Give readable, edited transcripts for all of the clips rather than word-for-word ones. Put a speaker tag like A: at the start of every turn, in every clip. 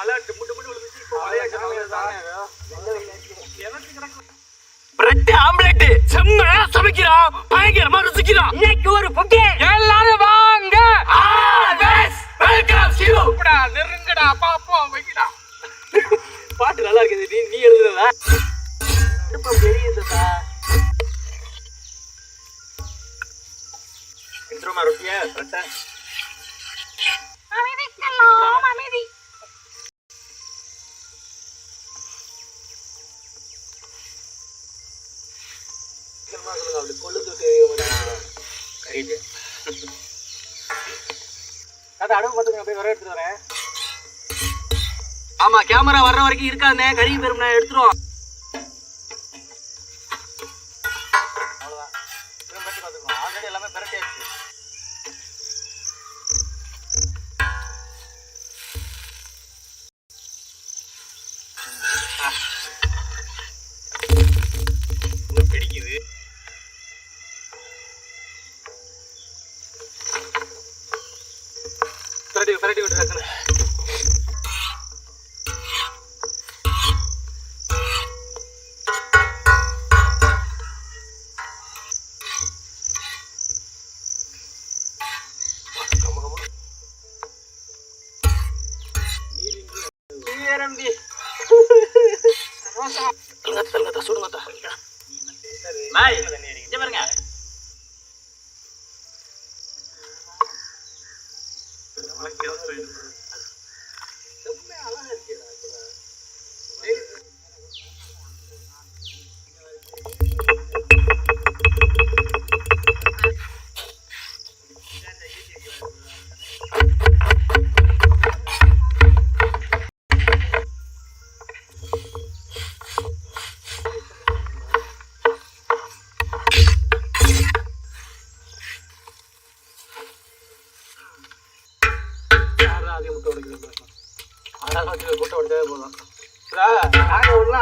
A: மழை முட்டு முட்டு விழுந்துச்சு. இப்போ பிரெட் ஆம்லெட் செம்மையா சமைக்கிறான், பயங்கரமா ருசிக்கிறான்.
B: இன்னைக்கு ஒரு புட்டி
A: எல்லாரும் வாங்க. வெல்கம் சிவடா, நெருங்கடா பாப்போம் வைக்கடா. பாட்டு நல்லா இருக்குது. நீ எழுதுறதா?
B: இப்ப தெரியுதுடா.
A: இன்ட்ரோமா ரொட்டியா பிரெட்டா?
B: அமைதி.
A: அப்படி கொள்ளுது கறிட்டு அதை அடவு பார்த்துங்க. அப்படியே வர எடுத்துட்டு வரேன். ஆமா, கேமரா வர்ற வரைக்கும் இருக்கானே, கறி பெரும் நான் எடுத்துருவோம். அவ்வளோதான், பற்றி பார்த்துக்கணும். ஆல்ரெடி எல்லாமே பெரட்டியாச்சு. பிடிக்குது. பரட்டி விட்டு டக்குன்னு.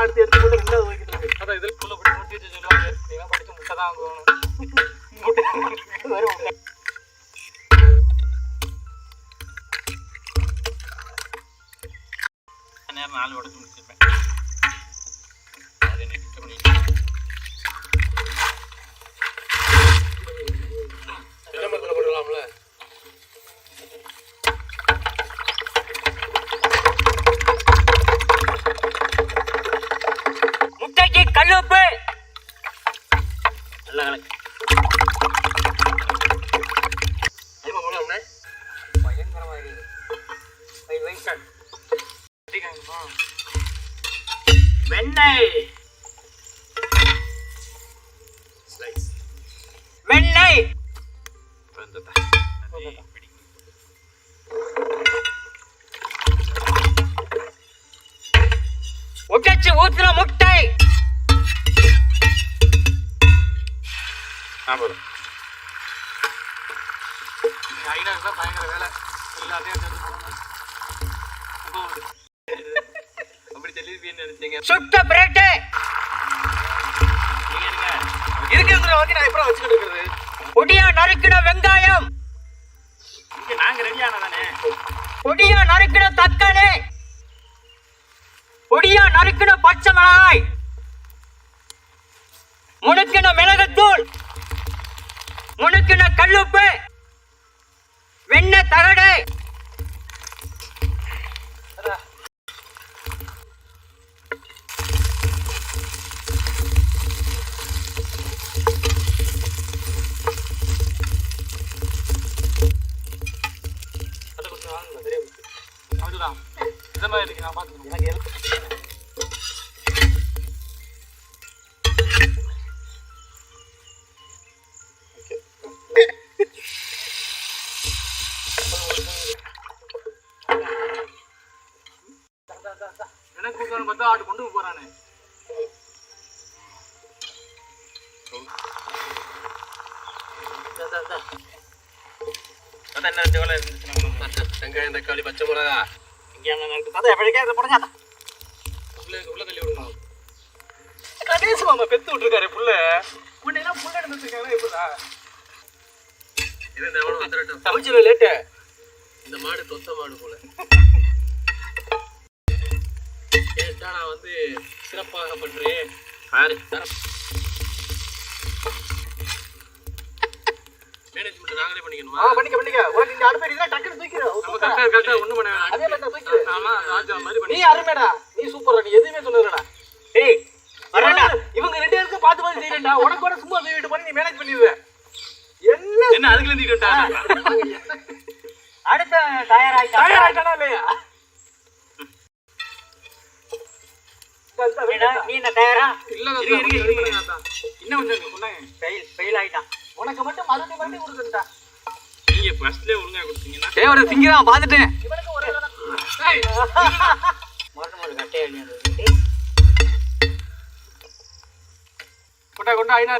A: அடுத்து எடுத்து போட்டு ரெண்டாவது வைக்கிறது. அதான் இதில் புள்ள போட்டு முட்டி வச்சு சொல்லுவாங்க. நீங்களாம் படிச்சு முட்டை தான் வாங்கணும். நேரம் 4 உடச்சு முடிச்சிருப்பேன். விளம்பரத்தில் போட்டுக்கலாம்ல.
B: கல்லுப்பு
A: நல்லா கலக்கு. பயங்கரமா இருக்குது.
B: வெண்ணெய் வெண்ணெய் உடைச்சு ஊத்துற முட்டை.
A: பயங்கர வேலை எல்லாத்தையும் அப்படி சொல்லிருப்பீன்னு நினைச்சீங்க.
B: சுட்ட பிரெட்
A: இருக்கிற வரைக்கும் நான் எப்பறம் வச்சுக்கிட்டு இருக்கிறது.
B: பொடியா நறுக்கின வெங்காயம்.
A: இங்க நாங்க ரெடியான தானே.
B: பொடியா நறுக்கின தக்காளி. பொடியா நறுக்கின பச்சை மிளகாய். முணுக்கின மிளகுத்தூள். முணுக்கின கல்லுப்பு. வெண்ணெய் தகடு.
A: அதுதான் இந்த மாதிரி இருக்கு. நான் பார்த்துக்கணும். எனக்கு எனக்கு கூப்பிட்டு பார்த்தா ஆட்டு கொண்டு போறானே. என்ன ஜோலை இருந்துச்சு. வெங்காயம் தக்காளி பச்சை மிளகா இங்கே உள்ள தள்ளி விடணும். கணேசு மாமா பெத்து விட்டுருக்காரு புள்ள. புள்ள புள்ள எடுத்துருக்காங்க. எப்படா இது வந்துடட்டும். சமைச்சிட லேட்டு. இந்த மாடு தொத்த மாடு போல. என்னடா வந்து சிறப்பாக பண்றேன் பாரு. மேனேஜ்மெண்ட் நாங்களே பண்ணிக்கணுமா? பண்ணிக்க. உனக்கு இந்த அடுப்பு இருந்தா டக்குனு தூக்கிடு. நம்ம கரெக்ட்டா ஒண்ணும் பண்ண வேணாம். அதே மாதிரி தான் தூக்கிடு. ஆமா ராஜா மாதிரி பண்ணி. நீ அருமைடா. நீ சூப்பர்டா. நீ எதுவுமே சொன்னதுலடா.
B: டேய் வரடா.
A: இவங்க ரெண்டு பேருக்கு பார்த்து செய்யறேன்டா. உனக்கு கூட சும்மா தூக்கிட்டு பண்ணி நீ மேனேஜ் பண்ணிடுவே. என்ன அதுக்குள்ள தூக்கிட்டா?
B: அடுத்த தயாராயிட்டானா
A: இல்லையா?
B: நீ என்ன தயாரா?
A: இல்ல இன்னும் கொஞ்சம் சொன்னாங்க.
B: ஃபெயில் ஆயிட்டான்.
A: உனக்கு மட்டும் மறுபடியும் கொடுத்துட்டா. நீங்க ஃபர்ஸ்ட்லயே ஒழுங்கா கொடுத்தீங்கன்னா தேவர சிங்கரா பாத்துட்டேன். இவனுக்கு ஒரே ஏய்
B: மொத கட்டே இல்லையா?
A: கொண்டா ஐனா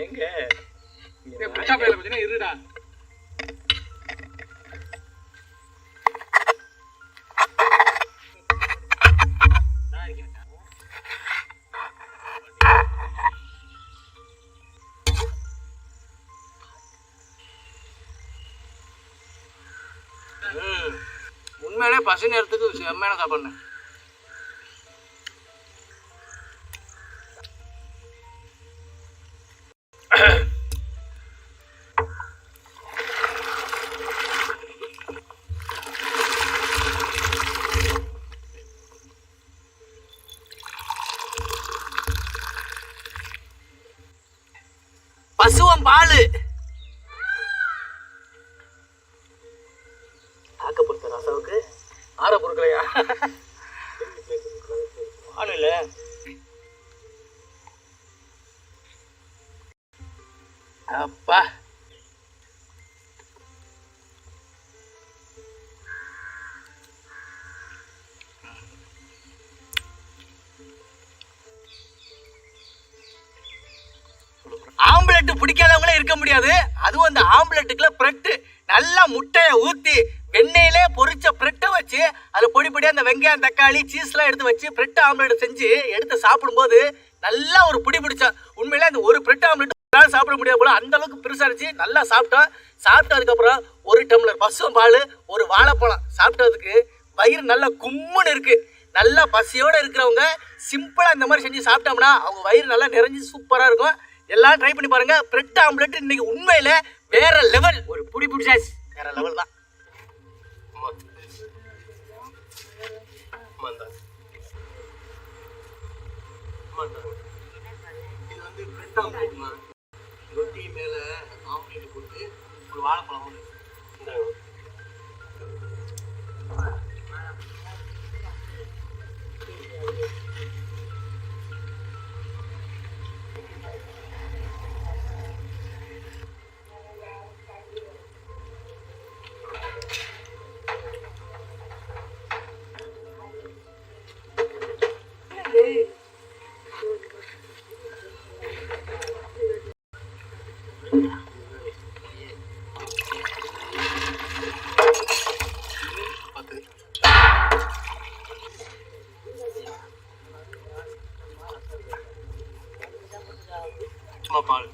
A: எங்க இந்த புட்டா பேல பத்தினா இருடா. உண்மையிலே பசி நேரத்துக்கு செம்மையான சாப்பாடு. பசுவம் பாலு ஆக்க பொறுத்த ராசாவுக்கு ஆற பொறுக்கலையா?
B: பால் இல்ல
A: அப்பா ஆம்லெட் பிடிக்காதவங்களே இருக்க முடியாது. அதுவும் அந்த ஆம்லெட்டுக்குள்ள பிரெட் நல்லா முட்டையை ஊத்தி வெண்ணெயிலே பொரிச்ச பிரெட்டை வச்சு அது பொடி பொடியா அந்த வெங்காயம் தக்காளி சீஸ்லாம் எடுத்து வச்சு பிரெட் ஆம்லெட் செஞ்சு எடுத்து சாப்பிடும்போது நல்லா ஒரு பிடி பிடிச்சா. உண்மையிலே அந்த ஒரு பிரெட் ஆம்லெட் சாப்பிட முடியாது போல அந்த அளவுக்கு பெருசா இருந்துச்சு. நல்லா சாப்பிட்டோம். சாப்பிட்டதுக்கப்புறம் ஒரு டம்ளர் பசும் பால் ஒரு வாழைப்பழம் சாப்பிட்டதுக்கு வயிறு நல்லா கும்முன்னு இருக்கு. நல்லா பசியோட இருக்கிறவங்க சிம்பிளா இந்த மாதிரி செஞ்சு சாப்பிட்டோம்னா அவங்க வயிறு நல்லா நிறைஞ்சு சூப்பரா இருக்கும். எல்லாம் ட்ரை பண்ணி பாருங்க. பிரெட் ஆம்லெட் இன்னைக்கு உண்மையில வேற லெவல். ஒரு புடி பிடிச்சாச்சு வேற லெவல் தான். இது வந்து பிரெட் ஆம்லெட்மா. ரொட்டி மேல ஆம்லெட் போட்டு ஒரு வாழைப்பழம் பால்